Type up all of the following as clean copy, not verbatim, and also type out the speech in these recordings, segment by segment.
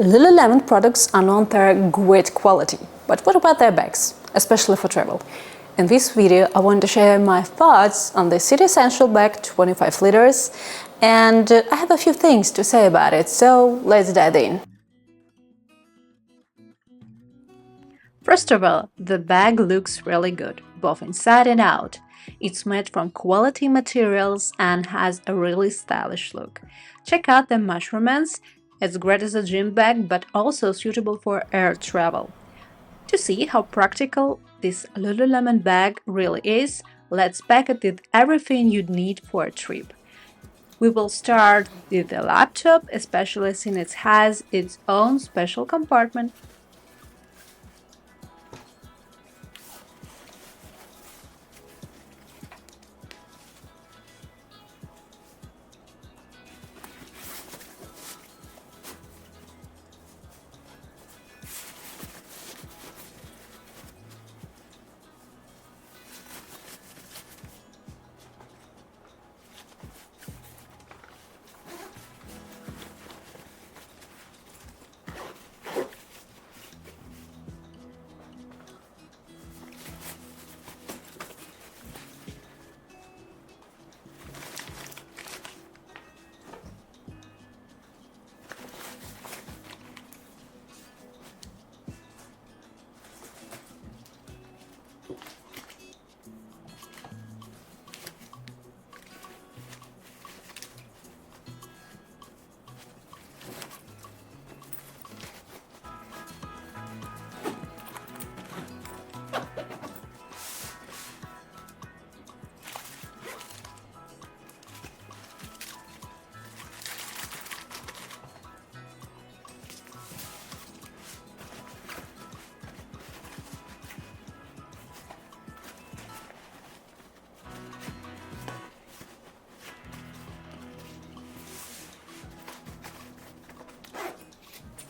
Lululemon products are known for their great quality, but what about their bags, especially for travel? In this video, I want to share my thoughts on the City Essentials Bag 25 liters, and I have a few things to say about it, so let's dive in. First of all, the bag looks really good, both inside and out. It's made from quality materials and has a really stylish look. Check out the measurements. It's great as a gym bag, but also suitable for air travel. To see how practical this Lululemon bag really is, let's pack it with everything you'd need for a trip. We will start with the laptop, especially since it has its own special compartment.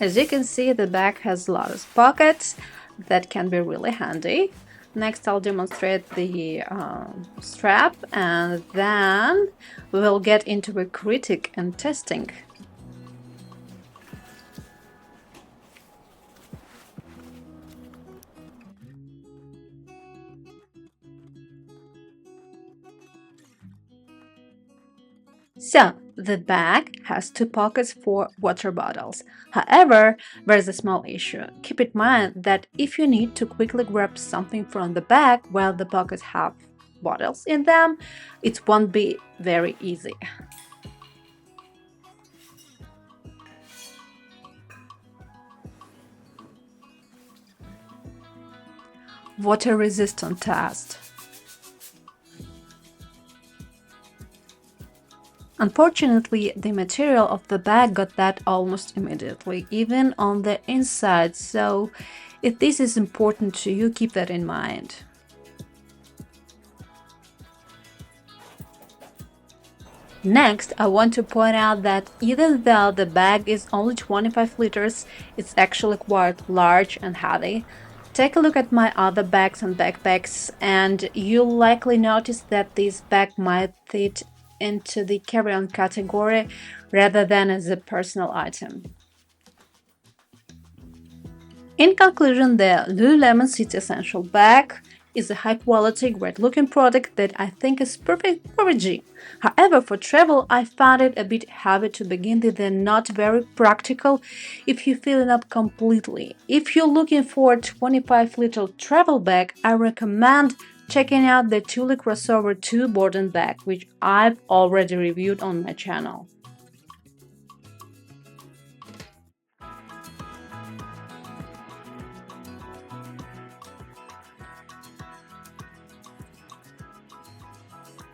As you can see, the bag has a lot of pockets that can be really handy. Next, I'll demonstrate the strap, and then we will get into the critique and testing. So, the bag has two pockets for water bottles. However, there's a small issue. Keep in mind that if you need to quickly grab something from the bag while the pockets have bottles in them, it won't be very easy. Water resistant test. Unfortunately, the material of the bag got that almost immediately, even on the inside, so if this is important to you, keep that in mind. Next, I want to point out that even though the bag is only 25 liters, it's actually quite large and heavy. Take a look at my other bags and backpacks, and you'll likely notice that this bag might fit into the carry-on category rather than as a personal item. In conclusion, the Lululemon City Essentials Bag is a high-quality, great-looking product that I think is perfect for a gym. However, for travel, I found it a bit heavy to begin with and not very practical if you fill it up completely. If you're looking for a 25-liter travel bag, I recommend checking out the Thule Crossover 2 boarding bag, which I've already reviewed on my channel.